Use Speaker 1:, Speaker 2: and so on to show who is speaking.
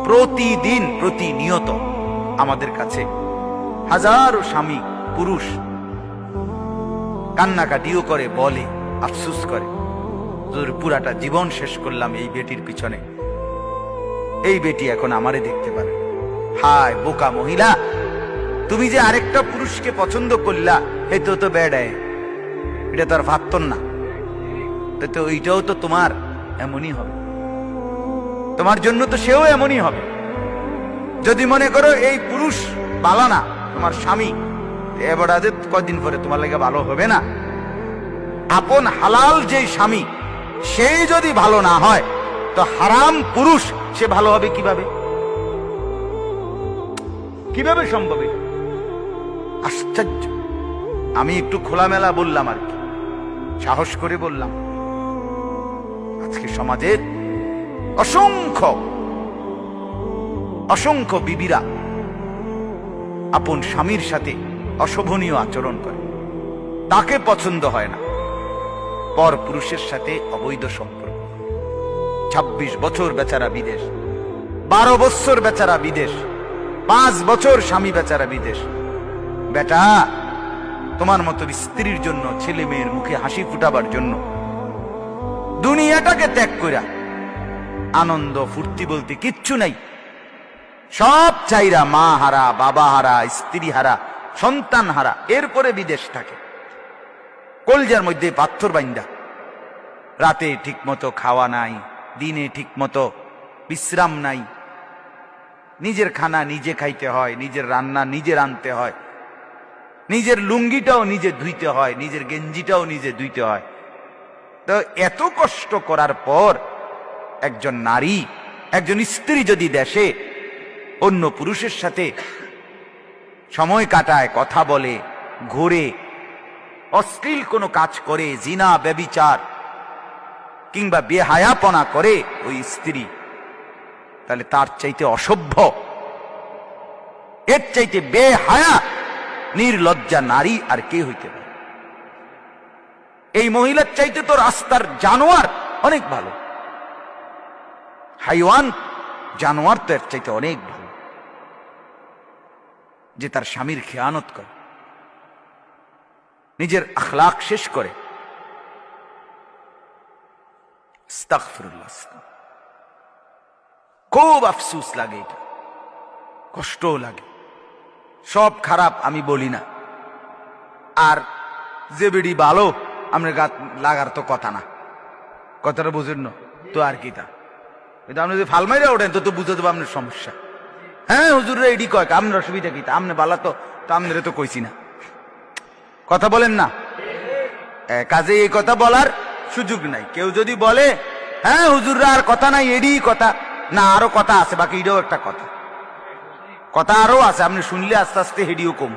Speaker 1: প্রতিদিন প্রতিনিয়ত আমাদের কাছে হাজারো স্বামী পুরুষ কান্নাকাটিও করে, বলে, আফসোস করে, পুরাটা জীবন শেষ করলাম এই বেটির পিছনে, এই বেটি এখন আমারে দেখতে পারে। হায় বোকা মহিলা, তুমি যে আরেকটা পুরুষকে পছন্দ করলা, এতো তো বেড়ায়, এটা তো আর ভাবতন না, তো ওইটাও তো তোমার এমনই হবে, তোমার জন্য তো সেও এমনই হবে। যদি মনে করো এই পুরুষ ভালো না, তোমার স্বামী, এবার কদিন পরে তোমার লাগে ভালো হবে না। আপন হালাল যে স্বামী, সেই যদি ভালো না হয়, তো হারাম পুরুষ সে ভালো হবে কিভাবে? কিভাবে সম্ভব? আশ্চর্য। আমি একটু খোলামেলা বললাম আর কি, সাহস করে বললাম। আজকে সমাজের অসংখ্য অসংখ্য বিবিরা আপন স্বামীর সাথে অশোভনীয় আচরণ করে, তাকে পছন্দ হয় না, পর পুরুষের সাথে অবৈধ সম্পর্ক। 26 বছর বেচারা বিদেশ, 12 বছর বেচারা বিদেশ, 5 বছর স্বামী বেচারা বিদেশ। বেটা, তোমার মতো স্ত্রীর জন্য, ছেলে মেয়ের মুখে হাসি ফুটাবার জন্য দুনিয়াটাকে ত্যাগ কইরা, আনন্দ ফুর্তি বলতে কিচ্ছু নাই, সব চাইরা মা হারা, বাবা হারা, স্ত্রী হারা, সন্তান হারা, এরপরে বিদেশ থাকে, কলজার মধ্যে পাথর বাইন্দা। রাতে ঠিক মতো খাওয়া নাই, দিনে ঠিক মতো বিশ্রাম নাই, নিজের খানা নিজে খাইতে হয়, নিজের রান্না নিজে রাঁধতে হয়, নিজের লুঙ্গিটাও নিজে ধুইতে হয়, নিজের গেঞ্জিটাও নিজে ধুইতে হয়। তো এত কষ্ট করার পর একজন নারী, একজন স্ত্রী যদি দেশে অন্য পুরুষের সাথে সময় কাটায়, কথা বলে, ঘুরে, অশ্লীল কোনো কাজ করে, জিনা ব্যভিচার কিংবা বেহায়াপনা করে ওই স্ত্রী, তাহলে তার চাইতে অসভ্য, এর চাইতে বেহায়া নির্লজ্জা নারী আর কে হইতে পারে? এই মহিলার চাইতে তো রাস্তার জানোয়ার অনেক ভালো, হাইওয়ান জানোয়ার তো এর চাইতে অনেক ভালো, যে তার স্বামীর খেয়ানত করে, নিজের আখলাক শেষ করে। আস্তাগফিরুল্লাহ। খুব আফসোস লাগে, এটা কষ্টও লাগে। সব খারাপ আমি বলি না, আর যে বেড়ি ভালো আপনার গাত লাগার তো কথা না, কথাটা বুঝেন না তো? আর কি তা, এটা আপনি যদি ফালমাইরা ওঠেন তো বুঝে দেবো আপনার সমস্যা। হ্যাঁ হুজুররা এডি কয়, আপনার অসুবিধা কি? আপনি বালা তো আপনারা তো কইছি না, কথা বলেন না, কাজে এই কথা বলার সুযোগ নাই। কেউ যদি বলে হ্যাঁ হুজুররা আর কথা নাই, এডি কথা না, আরো কথা আছে, বাকি এটাও একটা কথা, কথা আরো আছে, আপনি শুনলে আস্তে আস্তে হেডিও কম।